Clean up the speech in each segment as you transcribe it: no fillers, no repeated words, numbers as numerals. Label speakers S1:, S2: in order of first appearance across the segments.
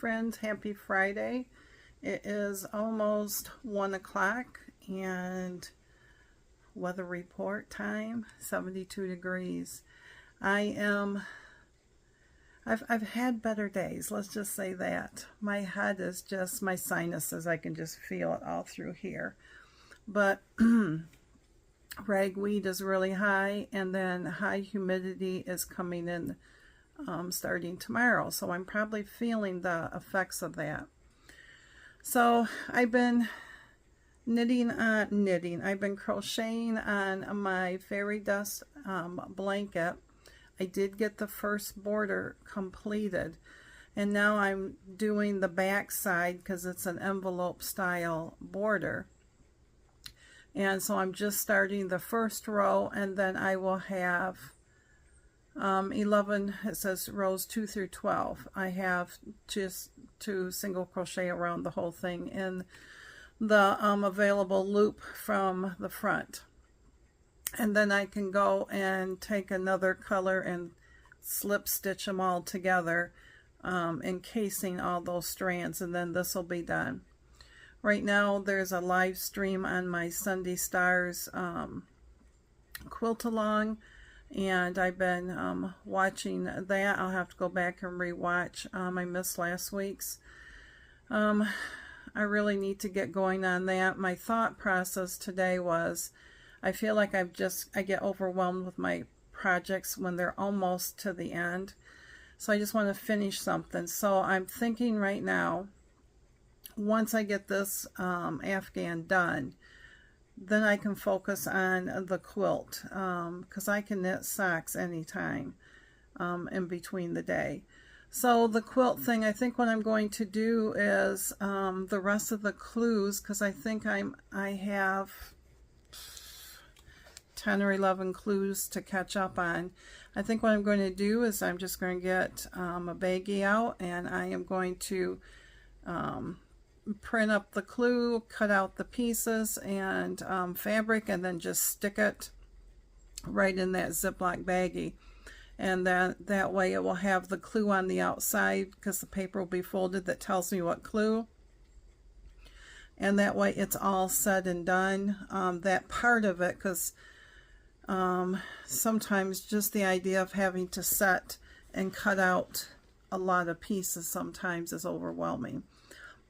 S1: friends, happy Friday. It is almost 1 o'clock and weather report time, 72 degrees. I've had better days, let's just say that. My head is just, my sinuses, I can just feel it all through here. But ragweed is really high, and then high humidity is coming in starting tomorrow, so I'm probably feeling the effects of that. So I've been I've been crocheting on my fairy dust blanket. I did get the first border completed, and now I'm doing the back side because it's an envelope style border. And so I'm just starting the first row, and then I will have 11, it says rows 2 through 12. I have just to single crochet around the whole thing in the available loop from the front. And then I can go and take another color and slip stitch them all together, encasing all those strands, and then this will be done. Right now there's a live stream on my Sunday Stars quilt along, and I've been watching that. I'll have to go back and rewatch. I missed last week's. I really need to get going on that. My thought process today was, I feel like I get overwhelmed with my projects when they're almost to the end. So I just want to finish something. So I'm thinking right now, once I get this Afghan done, then I can focus on the quilt, because I can knit socks anytime in between the day. So the quilt thing, I think what I'm going to do is the rest of the clues, because I think I have 10 or 11 clues to catch up on. I think what I'm going to do is I'm just going to get a baggie out, and I am going to print up the clue, cut out the pieces and fabric, and then just stick it right in that Ziploc baggie. And that way it will have the clue on the outside, because the paper will be folded, that tells me what clue. And that way it's all said and done, that part of it, because sometimes just the idea of having to set and cut out a lot of pieces sometimes is overwhelming.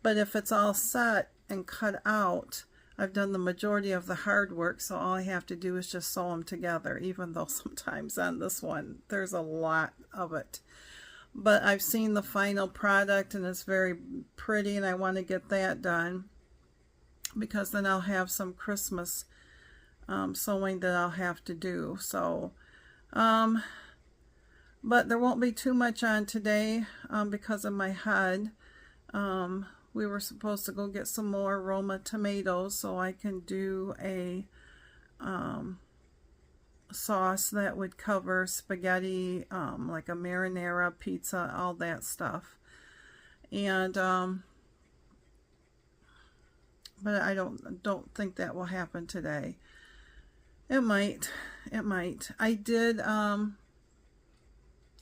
S1: But if it's all set and cut out, I've done the majority of the hard work, so all I have to do is just sew them together, even though sometimes on this one there's a lot of it. But I've seen the final product, and it's very pretty, and I want to get that done, because then I'll have some Christmas sewing that I'll have to do. So, but there won't be too much on today because of my head. We were supposed to go get some more Roma tomatoes so I can do a sauce that would cover spaghetti, like a marinara, pizza, all that stuff. And but I don't think that will happen today. It might. I did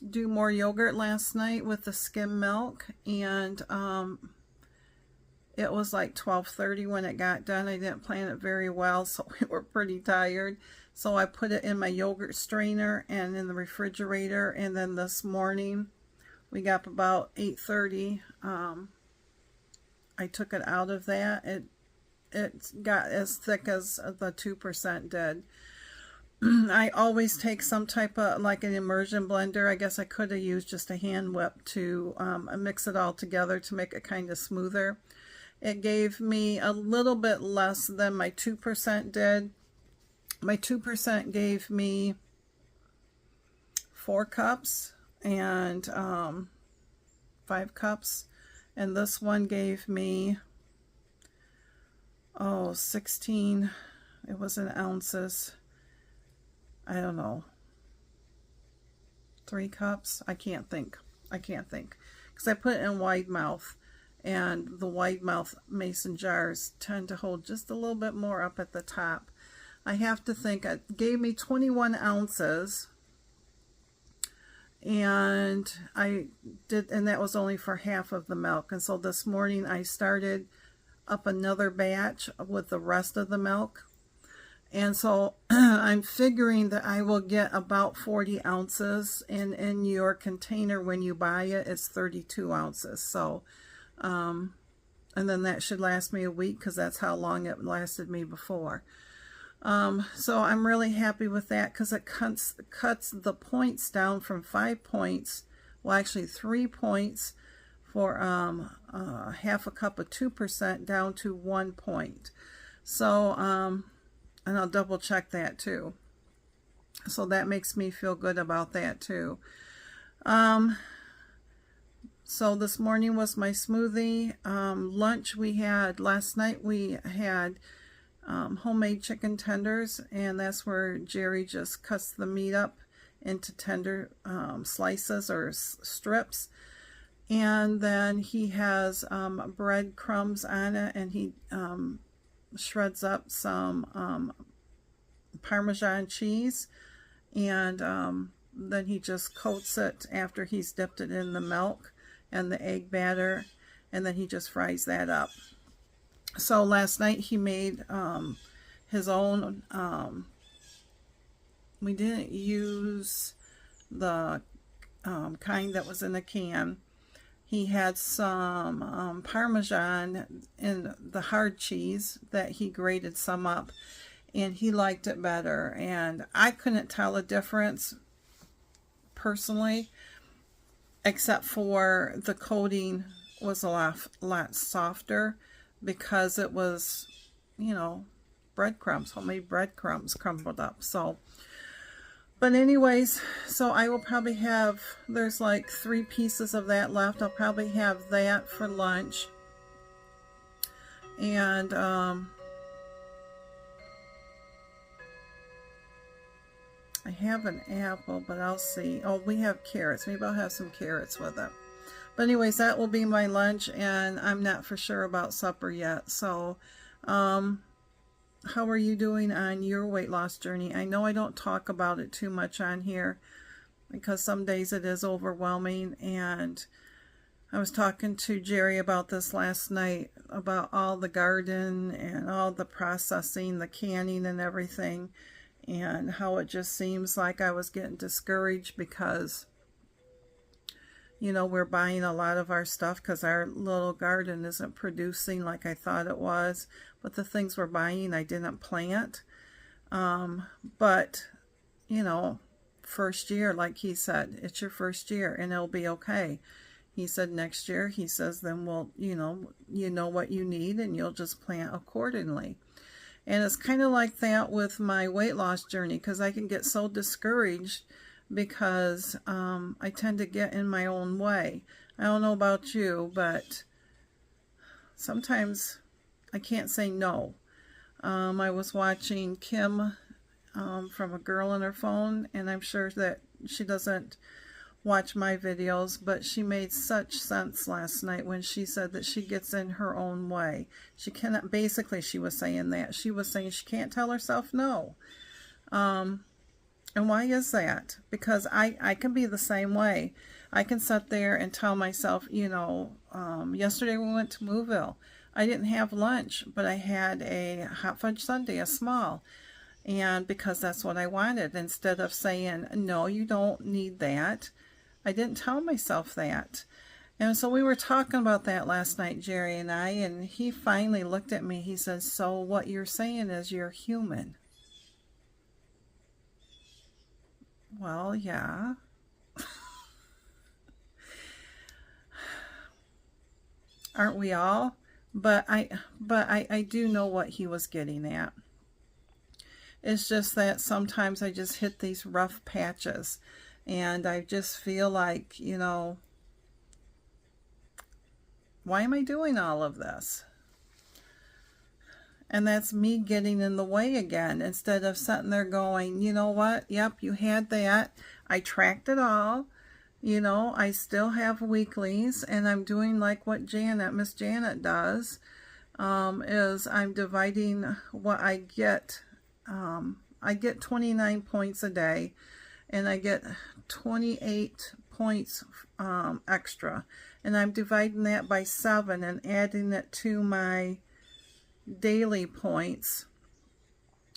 S1: do more yogurt last night with the skim milk, and it was like 12:30 when it got done. I didn't plan it very well, so we were pretty tired. So I put it in my yogurt strainer and in the refrigerator, and then this morning we got up about 8:30. I took it out of that. It got as thick as the 2% did. I always take some type of, like an immersion blender. I guess I could have used just a hand whip to mix it all together to make it kind of smoother. It gave me a little bit less than my 2% did. My 2% gave me 4 cups and 5 cups. And this one gave me, 16, it was in ounces. I don't know, 3 cups. I can't think, because I put it in wide mouth, and the wide mouth mason jars tend to hold just a little bit more up at the top. I have to think. It gave me 21 ounces, and and that was only for half of the milk. And so this morning I started up another batch with the rest of the milk. And so I'm figuring that I will get about 40 ounces, and in your container when you buy it, it's 32 ounces. So, and then that should last me a week, because that's how long it lasted me before. So I'm really happy with that, because it cuts the points down from 5 points, well actually 3 points for half a cup of 2% down to 1 point. So, and I'll double check that too. So that makes me feel good about that too. So this morning was my smoothie. Lunch last night we had homemade chicken tenders, and that's where Jerry just cuts the meat up into tender slices or strips. And then he has bread crumbs on it, and he shreds up some Parmesan cheese, and then he just coats it after he's dipped it in the milk and the egg batter, and then he just fries that up. So last night he made his own, we didn't use the kind that was in a can. He had some Parmesan in the hard cheese that he grated some up, and he liked it better. And I couldn't tell a difference personally, except for the coating was a lot softer, because it was, you know, breadcrumbs, homemade breadcrumbs crumbled up. So, but anyways, so I will probably have, there's like 3 pieces of that left. I'll probably have that for lunch. And I have an apple, but I'll see. Oh, we have carrots. Maybe I'll have some carrots with it. But anyways, that will be my lunch, and I'm not for sure about supper yet. So, how are you doing on your weight loss journey? I know I don't talk about it too much on here, because some days it is overwhelming. And I was talking to Jerry about this last night, about all the garden and all the processing, the canning and everything, and how it just seems like I was getting discouraged because, you know, we're buying a lot of our stuff because our little garden isn't producing like I thought it was. But the things we're buying, I didn't plant. But, you know, first year, like he said, it's your first year and it'll be okay. He said next year, he says, then we'll, you know what you need, and you'll just plant accordingly. And it's kind of like that with my weight loss journey, because I can get so discouraged because I tend to get in my own way. I don't know about you, but sometimes I can't say no. I was watching Kim from A Girl in Her Phone, and I'm sure that she doesn't watch my videos, but she made such sense last night when she said that she gets in her own way. She cannot, basically she was saying that. She was saying she can't tell herself no. And why is that? Because I can be the same way. I can sit there and tell myself, you know, yesterday we went to Mooville. I didn't have lunch, but I had a hot fudge sundae, a small. And because that's what I wanted, instead of saying, no, you don't need that, I didn't tell myself that. And so we were talking about that last night, Jerry and I, and he finally looked at me. He says, so what you're saying is you're human. Well, yeah. Aren't we all? But I do know what he was getting at. It's just that sometimes I just hit these rough patches, and I just feel like, you know, why am I doing all of this? And that's me getting in the way again, instead of sitting there going, you know what? Yep, you had that. I tracked it all. You know, I still have weeklies, and I'm doing like what Miss Janet does, is I'm dividing what I get. I get 29 points a day, and I get 28 points extra. And I'm dividing that by 7 and adding it to my daily points.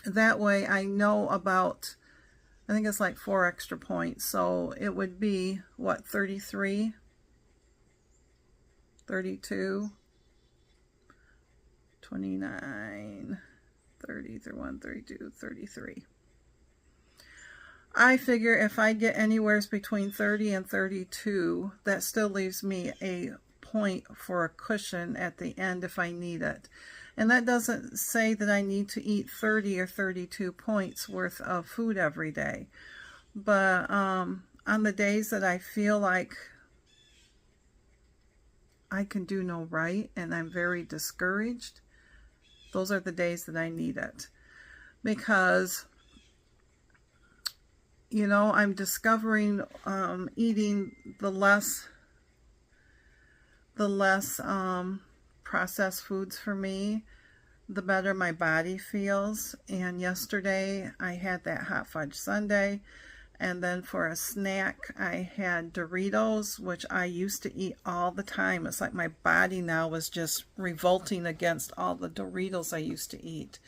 S1: That way I know about, I think it's like 4 extra points. So it would be, what, 33, 32, 29, 30, 31, 32, 33. I figure if I get anywhere between 30 and 32, that still leaves me a point for a cushion at the end if I need it. And that doesn't say that I need to eat 30 or 32 points worth of food every day. But on the days that I feel like I can do no right and I'm very discouraged, those are the days that I need it. Because, you know, I'm discovering eating the less processed foods for me, the better my body feels. And yesterday I had that hot fudge sundae, and then for a snack I had Doritos, which I used to eat all the time. It's like my body now was just revolting against all the Doritos I used to eat,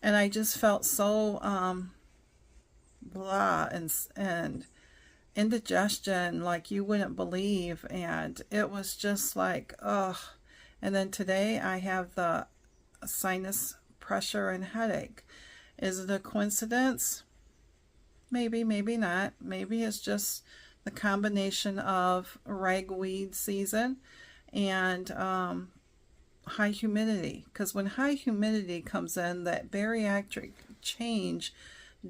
S1: and I just felt so blah and indigestion like you wouldn't believe, and it was just like, ugh. And then today I have the sinus pressure and headache. Is it a coincidence? Maybe, maybe not. Maybe it's just the combination of ragweed season and high humidity. Because when high humidity comes in, that bariatric change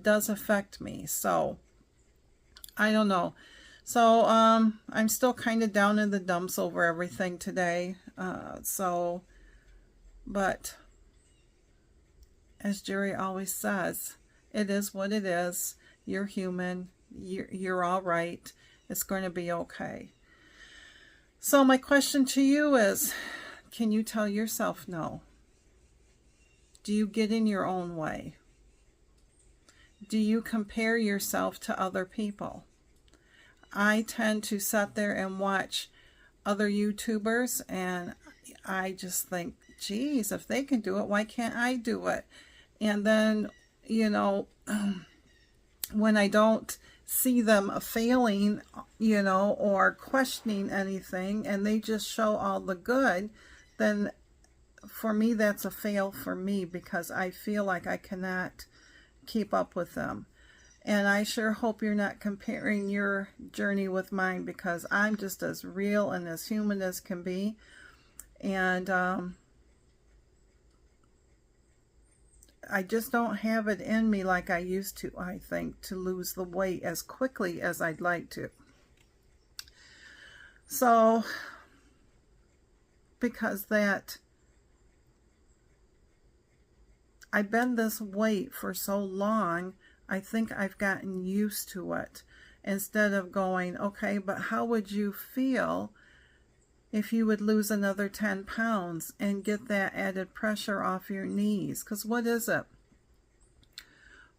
S1: does affect me. So I don't know. So I'm still kind of down in the dumps over everything today. But as Jerry always says, it is what it is. You're human. You're all right. It's going to be okay. So my question to you is, can you tell yourself no? Do you get in your own way? Do you compare yourself to other people? I tend to sit there and watch other YouTubers, and I just think, geez, if they can do it, why can't I do it? And then, you know, when I don't see them failing, you know, or questioning anything, and they just show all the good, then for me, that's a fail for me, because I feel like I cannot keep up with them. And I sure hope you're not comparing your journey with mine, because I'm just as real and as human as can be. And I just don't have it in me like I used to, I think, to lose the weight as quickly as I'd like to. So, because that, I've been this weight for so long, I think I've gotten used to it, instead of going, okay, but how would you feel if you would lose another 10 pounds and get that added pressure off your knees? Because what is it?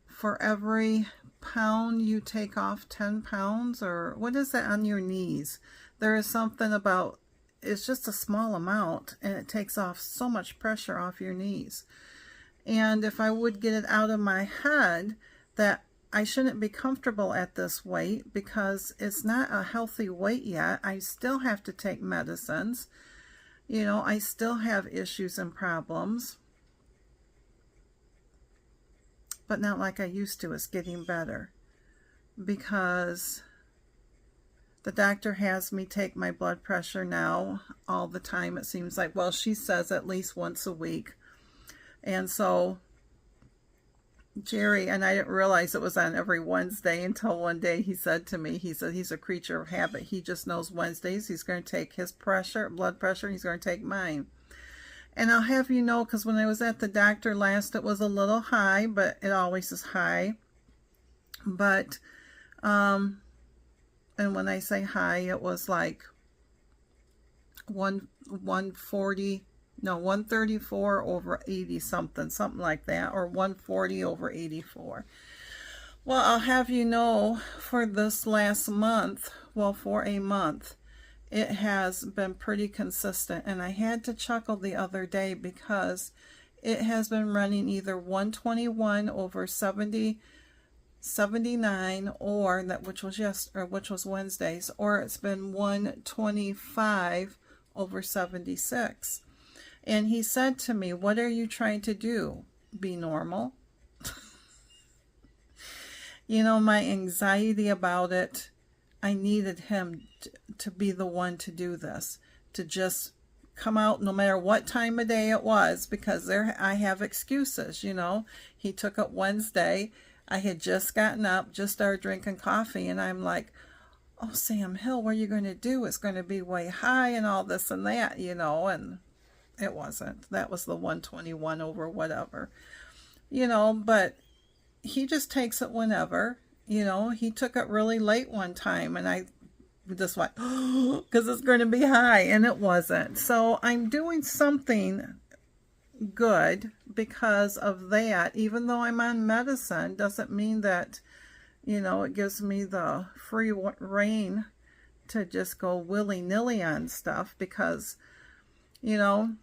S1: For every pound you take off 10 pounds, or what is that on your knees? There is something about, it's just a small amount, and it takes off so much pressure off your knees. And if I would get it out of my head that I shouldn't be comfortable at this weight, because it's not a healthy weight yet. I still have to take medicines. You know, I still have issues and problems. But not like I used to. It's getting better. Because the doctor has me take my blood pressure now all the time, it seems like. Well, she says at least once a week. And so Jerry, and I didn't realize it was on every Wednesday until one day he said to me, he said he's a creature of habit. He just knows Wednesdays he's going to take his blood pressure, and he's going to take mine. And I'll have you know, because when I was at the doctor last, it was a little high, but it always is high. But, and when I say high, it was like 140, no, 134 over 80 something like that, or 140 over 84. Well, I'll have you know, for this last month, well, for a month, it has been pretty consistent. And I had to chuckle the other day because it has been running either 121 over 79, or that, which was Wednesdays, or it's been 125 over 76. And he said to me, "What are you trying to do? Be normal?" You know, my anxiety about it, I needed him to be the one to do this, to just come out no matter what time of day it was, because I have excuses, you know. He took it Wednesday. I had just gotten up, just started drinking coffee, and I'm like, "Oh, Sam Hill, what are you going to do? It's going to be way high and all this and that, you know," and it wasn't. That was the 121 over whatever, you know, but he just takes it whenever. You know, he took it really late one time, and I just went, because it's going to be high, and it wasn't. So I'm doing something good because of that. Even though I'm on medicine, doesn't mean that, you know, it gives me the free reign to just go willy-nilly on stuff, because, you know,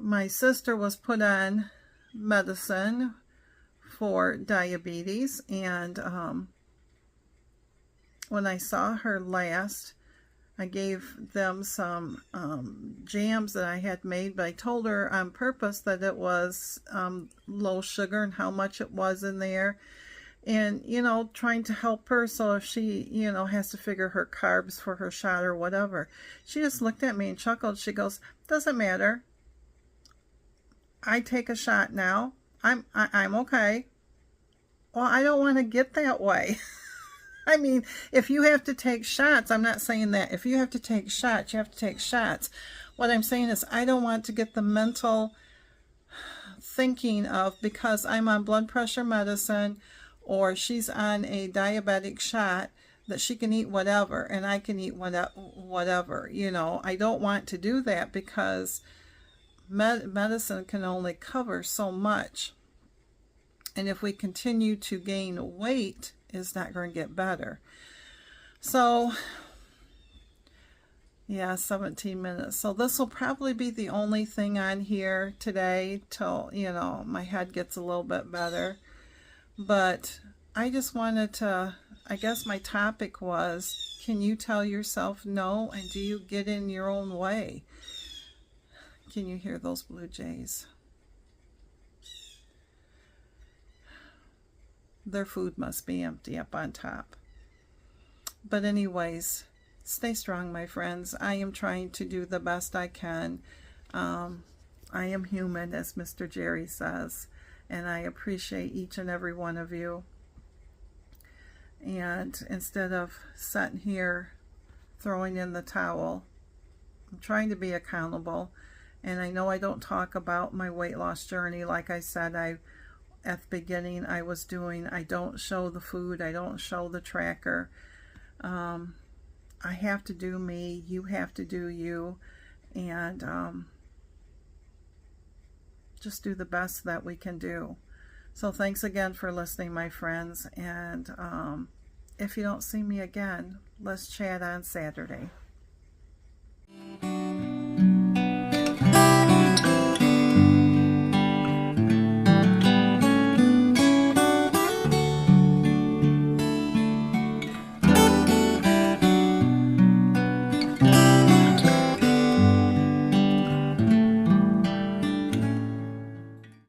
S1: my sister was put on medicine for diabetes, and when I saw her last, I gave them some jams that I had made, but I told her on purpose that it was low sugar and how much it was in there, and, you know, trying to help her. So if she, you know, has to figure her carbs for her shot or whatever, she just looked at me and chuckled. She goes, "Doesn't matter. I take a shot now. I'm okay." Well, I don't want to get that way. I mean, if you have to take shots, I'm not saying that. If you have to take shots, you have to take shots. What I'm saying is, I don't want to get the mental thinking of, because I'm on blood pressure medicine or she's on a diabetic shot, that she can eat whatever and I can eat whatever. You know, I don't want to do that, because medicine can only cover so much. And if we continue to gain weight, it's not going to get better. So, yeah, 17 minutes. So this will probably be the only thing on here today till, you know, my head gets a little bit better. But I just wanted to, I guess my topic was, can you tell yourself no, and do you get in your own way? Can you hear those blue jays? Their food must be empty up on top. But anyways, stay strong, my friends. I am trying to do the best I can. I am human, as Mr. Jerry says, and I appreciate each and every one of you. And instead of sitting here throwing in the towel, I'm trying to be accountable. And I know I don't talk about my weight loss journey. Like I said, at the beginning I was doing, I don't show the food, I don't show the tracker. I have to do me, you have to do you, and just do the best that we can do. So thanks again for listening, my friends, and if you don't see me again, let's chat on Saturday.